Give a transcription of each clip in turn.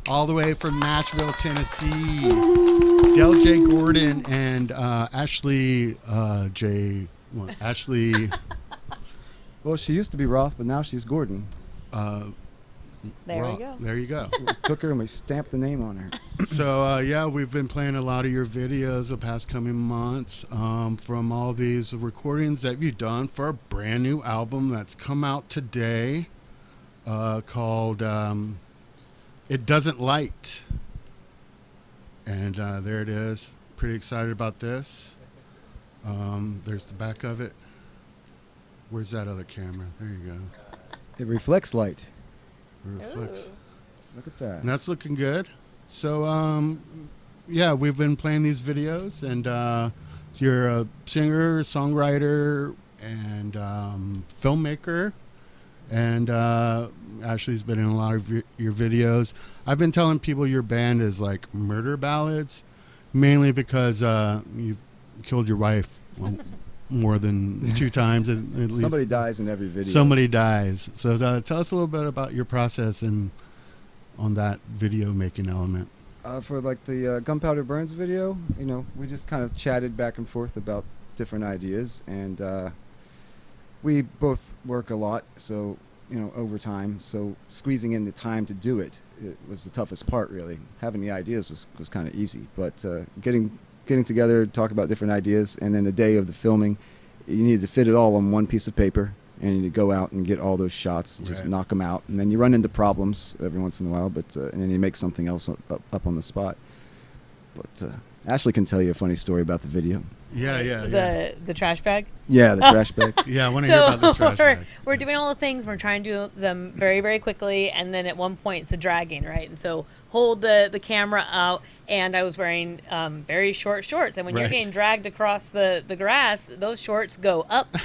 all the way from Nashville, Tennessee. Del J. Gordon and Ashley J. Well, Ashley. Well, she used to be Roth, but now she's Gordon. There we go. There you go. We took her and we stamped the name on her. So, yeah, we've been playing a lot of your videos the past coming months from all these recordings that you've done for a brand new album that's come out today called It Doesn't Light. And there it is. Pretty excited about this. There's the back of it. Where's that other camera? There you go. It reflects light. It reflects. Ooh. Look at that. And that's looking good. So, yeah, we've been playing these videos, and you're a singer, songwriter, and filmmaker. And Ashley's been in a lot of your videos. I've been telling people your band is like murder ballads, mainly because you killed your wife more than 2 times at least. Somebody dies in every video. Somebody dies. So tell us a little bit about your process and on that video making element. For like the Gunpowder Burns video, you know, we just kind of chatted back and forth about different ideas, and we both work a lot, so, you know, overtime. So squeezing in the time to do it was the toughest part, really. Having the ideas was kind of easy, but getting together, talk about different ideas, and then the day of the filming, you needed to fit it all on one piece of paper, and you need to go out and get all those shots, and just knock them out. And then you run into problems every once in a while, but and then you make something else up on the spot. But Ashley can tell you a funny story about the video. Yeah. The trash bag. Yeah, the trash bag. Yeah, I want to hear about the trash bag. We're doing all the things. We're trying to do them very, very quickly, and then at one point it's a dragging, right? And so hold the camera out, and I was wearing very short shorts, and when you're getting dragged across the grass, those shorts go up,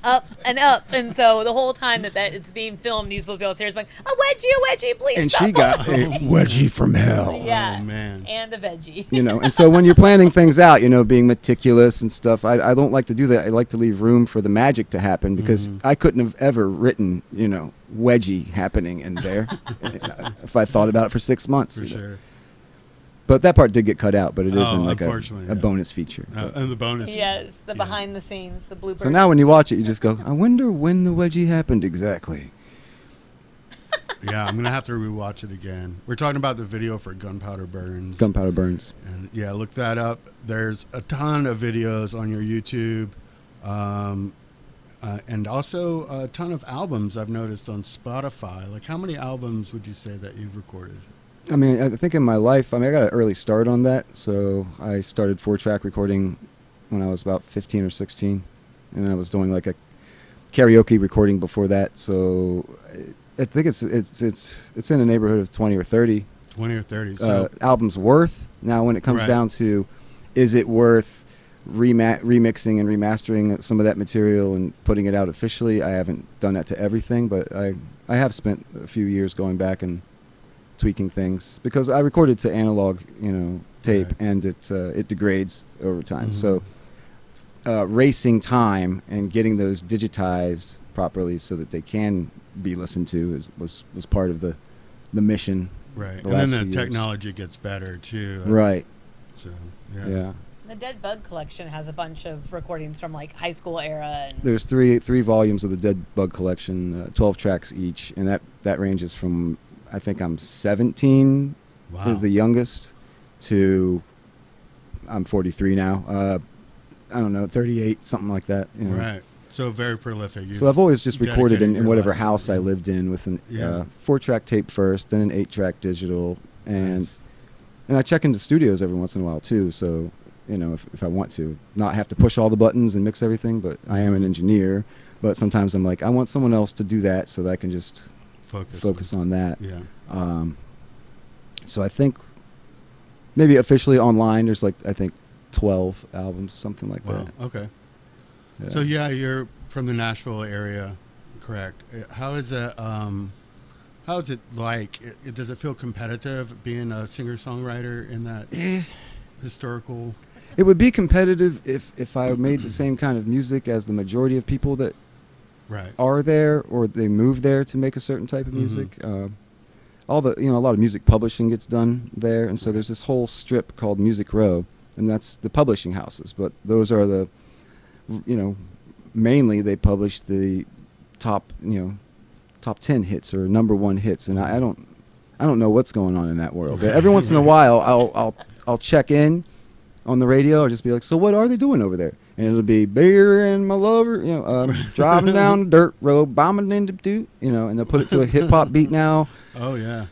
up, and up, and so the whole time that it's being filmed, you're supposed to be upstairs like, a wedgie, please And stop. she got a wedgie from hell. Yeah, Oh, man. and a veggie. You know, and so when you're planning things out, you know, being meticulous and stuff, I don't like to do that. I like to leave room for the magic to happen, because I couldn't have ever written, you know, wedgie happening in there if I thought about it for 6 months. For sure. But that part did get cut out, but it is in like unfortunately, a bonus feature. And the bonus. Yes, the behind the scenes, the bloopers. So now when you watch it, you just go, I wonder when the wedgie happened exactly. Yeah, I'm going to have to rewatch it again. We're talking about the video for Gunpowder Burns. Gunpowder Burns. And yeah, look that up. There's a ton of videos on your YouTube. And also a ton of albums I've noticed on Spotify. Like, how many albums would you say that you've recorded? I mean, I think in my life, I got an early start on that. So I started 4-track recording when I was about 15 or 16. And I was doing like a karaoke recording before that. So I think it's in the neighborhood of 20 or 30. 20 or 30. So albums worth. Now, when it comes down to, is it worth remixing and remastering some of that material and putting it out officially? I haven't done that to everything, but I have spent a few years going back and tweaking things, because I recorded to analog, you know, tape, and it degrades over time. So racing time and getting those digitized properly so that they can be listened to was part of the mission. Right. The And then the years. technology gets better too. Right. So Yeah. The Dead Bug collection has a bunch of recordings from like high school era. And There's three volumes of the Dead Bug collection, 12 tracks each, and that ranges from, I think I'm 17, is the youngest, to I'm 43 now. I don't know, 38, something like that. You know. Right. So very prolific. So I've always just recorded dedicated in your whatever life. house I lived in with an Yeah. 4-track tape first, then an 8-track digital, and I check into studios every once in a while too. So, you know, if I want to, not have to push all the buttons and mix everything, but I am an engineer. But sometimes I'm like, I want someone else to do that so that I can just focus on that. Yeah. So I think maybe officially online, there's like, I think 12 albums, something like Wow. that. Okay. Yeah. So yeah, you're from the Nashville area, correct? How is that? How is it like? Does it feel competitive being a singer-songwriter in that historical? It would be competitive if I made the same kind of music as the majority of people that Right. are there, or they move there to make a certain type of music. all the a lot of music publishing gets done there, and so there's this whole strip called Music Row, and that's the publishing houses. But those are the mainly they publish the top 10 hits or number one hits, and I don't know what's going on in that world. But every once in a while, I'll check in on the radio. I'll just be like, so what are they doing over there? And it'll be beer and my lover, driving down the dirt road, bombing into dude, and they'll put it to a hip hop beat now. Oh yeah.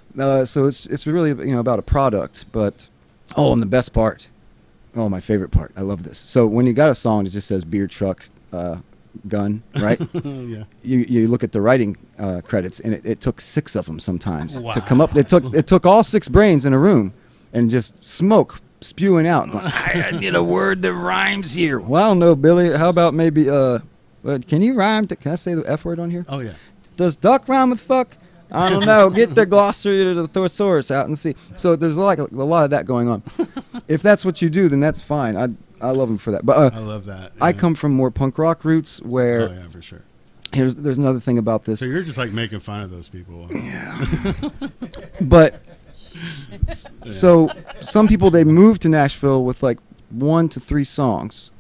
So it's really about a product. But and the best part, my favorite part, I love this. So when you got a song that just says beer truck, gun, right? Yeah. You look at the writing credits, and it took 6 of them sometimes Wow. to come up. It took all 6 brains in a room, and just smoke spewing out. Going, I need a word that rhymes here. Well, I don't know, Billy. How about maybe can you rhyme? Can I say the F word on here? Oh yeah. Does duck rhyme with fuck? I don't know. Get the glossary to the thesaurus out and see. So there's like a lot of that going on. If that's what you do, then that's fine. I love them for that. But I love that. I yeah. come from more punk rock roots where. Oh yeah, for sure. There's another thing about this. So you're just like making fun of those people. But so some people, they move to Nashville with like 1 to 3 songs,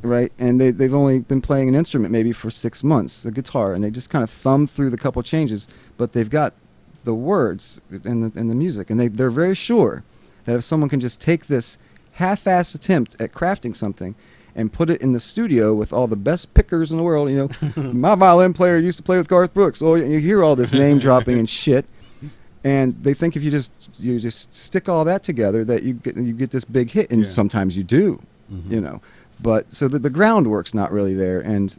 right? And they've only been playing an instrument maybe for 6 months, a guitar, and they just kind of thumb through the couple changes, but they've got the words and the music, and they're very sure that if someone can just take this half-ass attempt at crafting something and put it in the studio with all the best pickers in the world, my violin player used to play with Garth Brooks. Oh, and you hear all this name dropping and shit, and they think if you just stick all that together that you get this big hit, and sometimes you do, But so the groundwork's not really there, and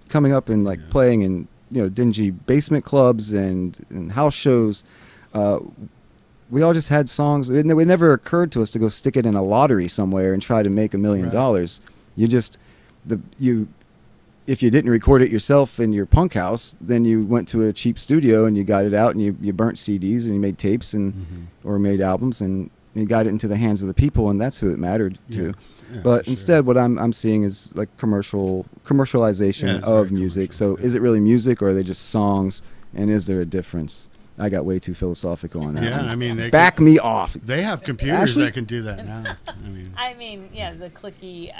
coming up and like playing in dingy basement clubs and house shows. We all just had songs. It never occurred to us to go stick it in a lottery somewhere and try to make $1 million. Right. If you didn't record it yourself in your punk house, then you went to a cheap studio and you got it out, and you burnt CDs and you made tapes or made albums, and you got it into the hands of the people, and that's who it mattered to. Yeah, but for instead, sure. what I'm seeing is like commercialization it's of very music. commercial, So is it really music, or are they just songs? And is there a difference? I got way too philosophical on that. Yeah, one. I mean, me off. They have computers Ashley? that can do that now. The clicky.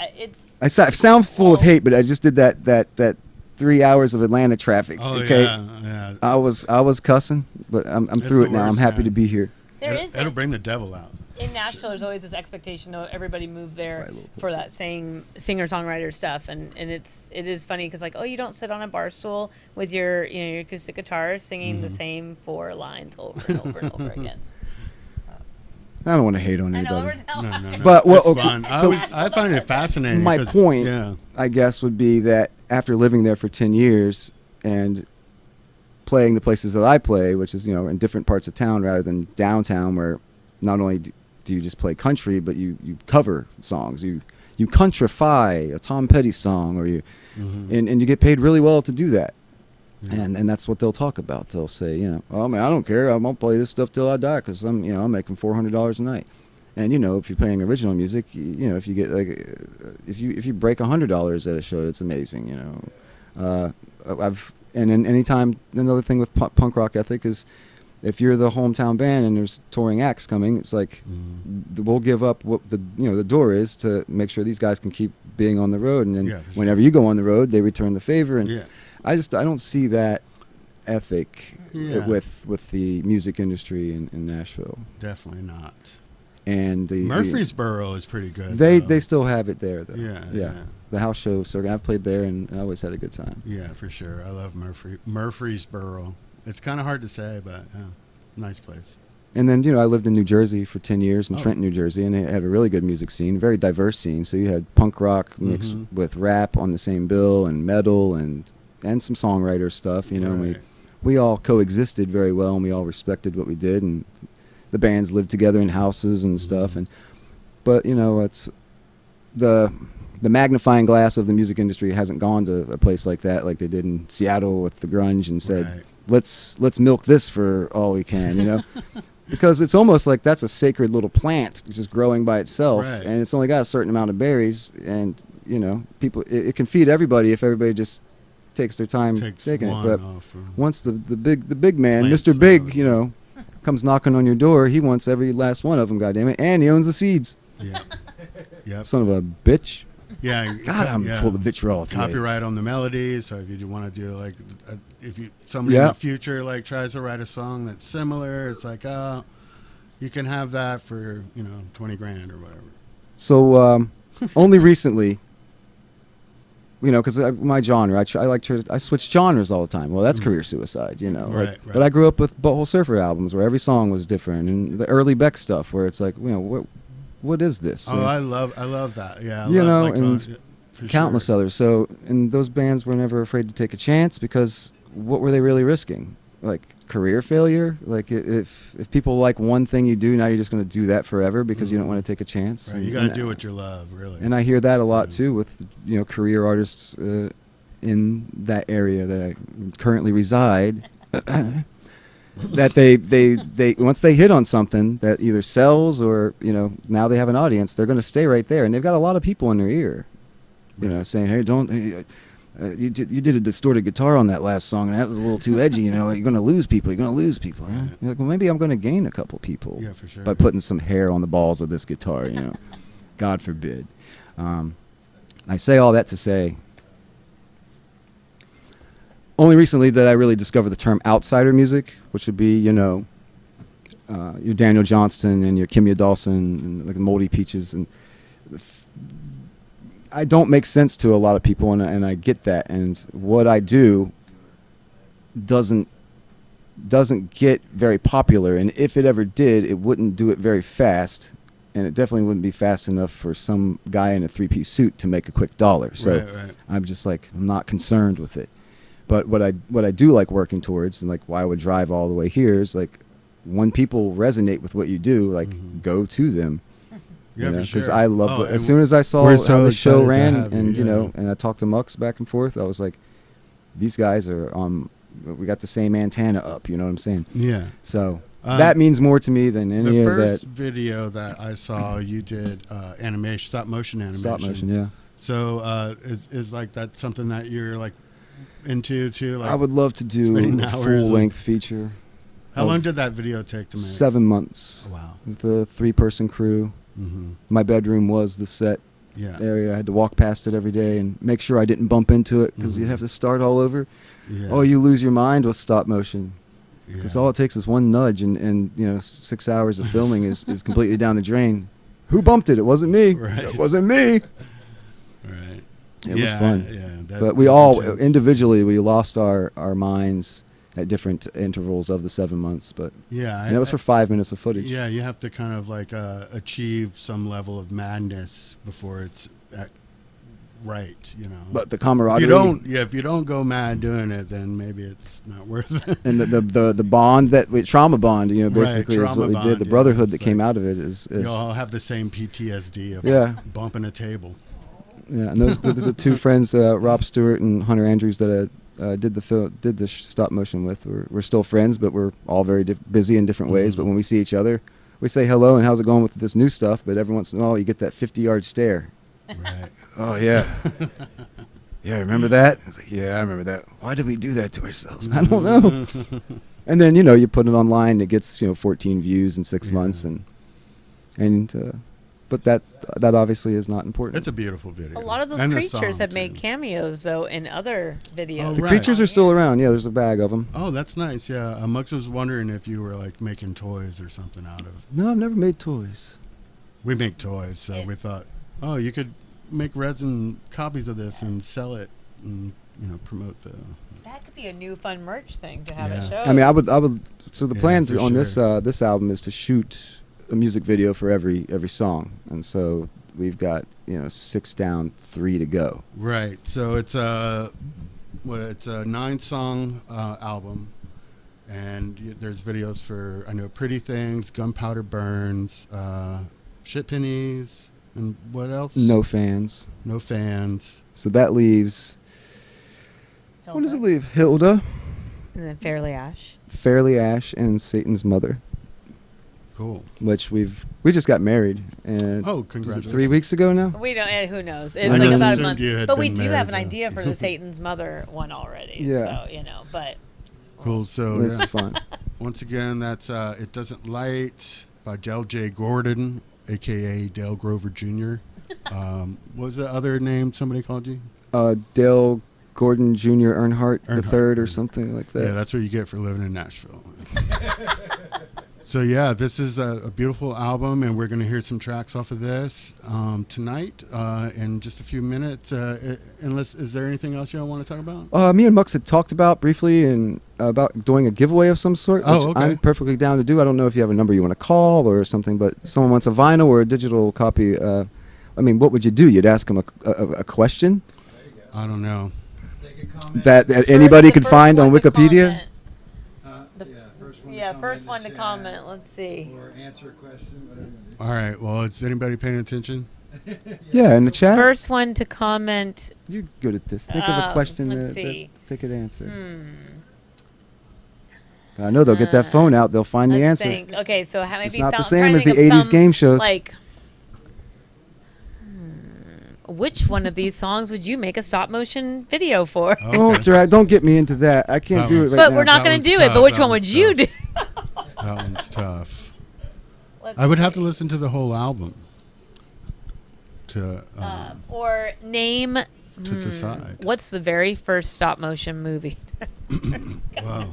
I sound full of hate, but I just did that 3 hours of Atlanta traffic. Oh okay, yeah. I was cussing, but I'm through the it now. I'm worst, happy man. to be here. It'll bring the devil out. In Nashville, there's always this expectation, though, everybody moved there Right, little for that same singer-songwriter stuff, and it is funny because like, oh, you don't sit on a bar stool with your your acoustic guitar singing the same 4 lines over and over and over again. I don't want to hate on I know anybody. we're now. No. But, well, It's okay, fun. so- I find it fascinating. My 'cause- point, Yeah. I guess, would be that after living there for 10 years and playing the places that I play, which is in different parts of town rather than downtown, where not only do you just play country, but you cover songs, you countrify a Tom Petty song, or and you get paid really well to do that. And that's what they'll talk about. They'll say, oh man, I don't care, I won't play this stuff till I die because I'm making $400 a night. And if you're playing original music, if you get like if you break $100 at a show, it's amazing. Anytime, another thing with punk rock ethic is, if you're the hometown band and there's touring acts coming, it's like we'll give up what the door is to make sure these guys can keep being on the road, and then Yeah, for sure. whenever you go on the road, they return the favor. And Yeah. I don't see that ethic Yeah. with the music industry in Nashville. Definitely not. And Murfreesboro is pretty good. they though. still have it there though. Yeah. The house show circuit. I've played there and I always had a good time. Yeah, for sure. I love Murfreesboro. It's kind of hard to say, but nice place. And then, I lived in New Jersey for 10 years in Oh. Trenton, New Jersey, and they had a really good music scene, very diverse scene. So you had punk rock mixed with rap on the same bill, and metal, and some songwriter stuff, and Right. we all coexisted very well, and we all respected what we did, and the bands lived together in houses and stuff. But it's the magnifying glass of the music industry hasn't gone to a place like that, like they did in Seattle with the grunge, and said, Right. let's milk this for all we can, because it's almost like that's a sacred little plant just growing by itself, Right. and it's only got a certain amount of berries, and people, it can feed everybody if everybody just takes their time Takes taking it. one But off, once the big man, Plants Mr. Big, out. comes knocking on your door, he wants every last one of them, goddammit, and he owns the seeds. Yeah. Yep. Son of a bitch. Yeah. God, I'm full of vitriol today. Copyright on the melodies. So if you want to do like, if somebody in the future like tries to write a song that's similar, it's like, you can have that for 20 grand or whatever. So only recently, because my genre, I switch genres all the time. Well, that's career suicide, Right. But I grew up with Butthole Surfer albums where every song was different, and the early Beck stuff where it's like, what is this? Oh, I love that. Yeah. And countless others. So, and those bands were never afraid to take a chance because what were they really risking? Like career failure? Like if people like one thing you do, now you're just going to do that forever because you don't want to take a chance. Right. You got to do what you love, really. And I hear that a lot too with career artists in that area that I currently reside. That they once they hit on something that either sells or now they have an audience, they're going to stay right there, and they've got a lot of people in their ear, saying, "Hey, don't you did a distorted guitar on that last song, and that was a little too edgy. You're going to lose people. You're going to lose people." Huh? You're like, well, maybe I'm going to gain a couple people, yeah, for sure, by putting some hair on the balls of this guitar. God forbid. I say all that to say. Only recently that I really discovered the term outsider music, which would be, your Daniel Johnston and your Kimya Dawson and like Moldy Peaches. And I don't make sense to a lot of people, and I get that. And what I do doesn't get very popular. And if it ever did, it wouldn't do it very fast. And it definitely wouldn't be fast enough for some guy in a three-piece suit to make a quick dollar. So right. I'm just like, I'm not concerned with it. But what I do like working towards, and like why I would drive all the way here, is like when people resonate with what you do, like go to them. Yeah, for sure. Because I love as soon as I saw how the show ran, and and I talked to Mux back and forth, I was like, these guys are we got the same antenna up. You know what I'm saying? Yeah. So that means more to me than any of that. The first video that I saw, you did animation, stop motion animation. Stop motion, yeah. So is like that something that you're like into too? Like I would love to do a full-length feature. How long did that video take to make? 7 months. Oh, wow. With a 3-person crew. Mm-hmm. My bedroom was the set area. I had to walk past it every day and make sure I didn't bump into it because you'd have to start all over. Yeah. Oh, you lose your mind with stop motion. Because Yeah. all it takes is one nudge, and 6 hours of filming is completely down the drain. Who bumped it? It wasn't me. Right. It wasn't me. Right. It was fun. Yeah. But we all, individually, we lost our minds at different intervals of the 7 months. But yeah, that was for 5 minutes of footage. Yeah, you have to kind of like achieve some level of madness before it's right, But the camaraderie. If you don't go mad doing it, then maybe it's not worth it. And the bond trauma bond, basically is trauma what we bond, did. The brotherhood that came out of it is You all have the same PTSD of bumping a table. Yeah, and those the two friends, Rob Stewart and Hunter Andrews, that I did the stop motion with. We're still friends, but we're all very busy in different ways. But when we see each other, we say hello and how's it going with this new stuff. But every once in a while, you get that 50-yard stare. Right. Oh yeah. Yeah, remember that? I was like, yeah, I remember that. Why did we do that to ourselves? I don't know. And then you put it online, it gets 14 views in 6 months, but that obviously is not important. It's a beautiful video. A lot of those creatures have made cameos though in other videos. The creatures are still around. Yeah, there's a bag of them. Oh, that's nice. Yeah, Mux was wondering if you were like making toys or something out of. No, I've never made toys. We make toys, so we thought, oh, you could make resin copies of this and sell it, and promote the. That could be a new fun merch thing to have at shows. I mean, I would. So the plan on sure. this album is to shoot a music video for every song, and so we've got 6 down, 3 to go. Right. So it's a 9-song album, and there's videos for Pretty Things, Gunpowder Burns, Shit Pennies, and what else? No fans. No fans. So that leaves. Hilda. What does it leave? Hilda, And then Fairly Ash. Fairly Ash, and Satan's Mother. Cool. Which we just got married, and congratulations! was it 3 weeks ago now? We don't. Who knows? I It's like just about a assumed month. you had But we been do have an married, idea for the Satan's Mother one already. Yeah. So but Cool. So It's fun. Once again, that's It Doesn't Light by Dale J. Gordon, a.k.a. Dale Grover Jr. What was the other name somebody called you? Dale Gordon Jr. Earnhardt the Earnhardt. third or something like that. Yeah, that's what you get for living in Nashville. So yeah, this is a beautiful album, and we're going to hear some tracks off of this tonight in just a few minutes. Unless, is there anything else you want to talk about? Me and Mux had talked about briefly and about doing a giveaway of some sort, which Oh, okay. I'm perfectly down to do. I don't know if you have a number you want to call or something, but someone wants a vinyl or a digital copy. I mean, what would you do? You'd ask them a question I don't know. that anybody could First find on one to Wikipedia. comment. First one to comment. Let's see. Or answer a question, whatever. All right. Well, is anybody paying attention? Yeah, in the chat. First one to comment. You're good at this. Think of a question let's that see. they could answer. Hmm. I know they'll get that phone out. They'll find the Let's answer. think. Okay, so how It's maybe not the I'm same trying to as the think of 80s some, game shows. Like, which one of these songs would you make a stop motion video for? Okay. Don't get me into that. I can't That do it one's- right But now. we're not That going to one's do it. But tough. which That one would one's you do? tough. That one's tough. Let's I would have see. to listen to the whole album to Or name. decide. What's the very first stop motion movie? Wow.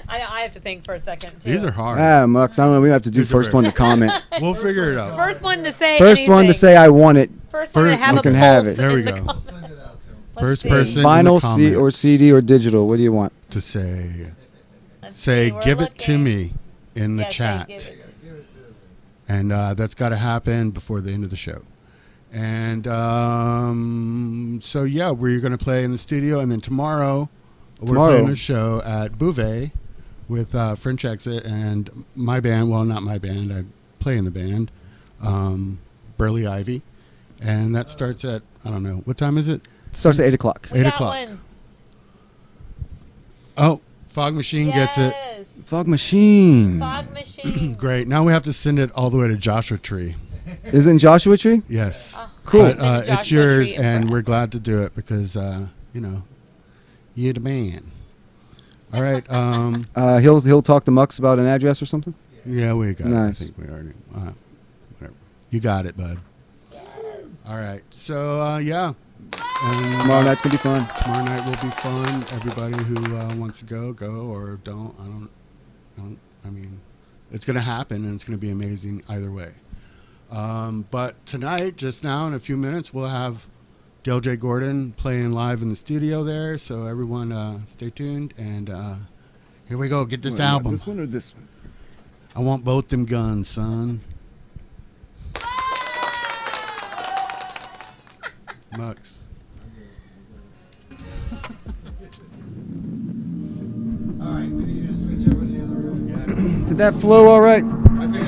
I have to think for a second too. These are hard. Mux, I don't know. We have to do These are first very- one to comment. We'll figure it out. First one to say. First one to anything. say I want it. First one to First- have you a can have pulse it. There in we the go. comments. Send it out to him. Let's First see. person in Vinyl, the C or comments CD or digital. What do you want? to say Let's see, we're give it to looking. me in the Yeah, say chat. give it. Give it to him. And that's got to happen before the end of the show. And so yeah, we're going to play in the studio, and then tomorrow we're playing a show at Bouvet with French Exit and my band. Well, not my band. I play in the band, Burley Ivy, and that starts at, I don't know, what time is it? Starts at 8 o'clock. We 8 got o'clock. one. Oh, Fog Machine gets it. Yes. Fog Machine. Fog machine. Great. Now we have to send it all the way to Joshua Tree. Is it in Joshua Tree? Yes. Cool. But Been to it's Joshua yours, Tree and forever. we're glad to do it because, you're the man. All right. He'll talk to Mux about an address or something. Yeah, we got Nice. it. I think we already. Whatever. You got it, bud. All right. So, yeah. And Tomorrow night's gonna be fun. tomorrow night will be fun. Everybody who wants to go or don't. I mean, it's going to happen, and it's going to be amazing either way. But tonight, just now, in a few minutes, we'll have Dale J. Gordon playing live in the studio there. So everyone, stay tuned. And here we go. Get this album. This one or this one? I want both them guns, son. Mux. All right, we need to switch over to the other room. Yeah, Did that flow all right? I think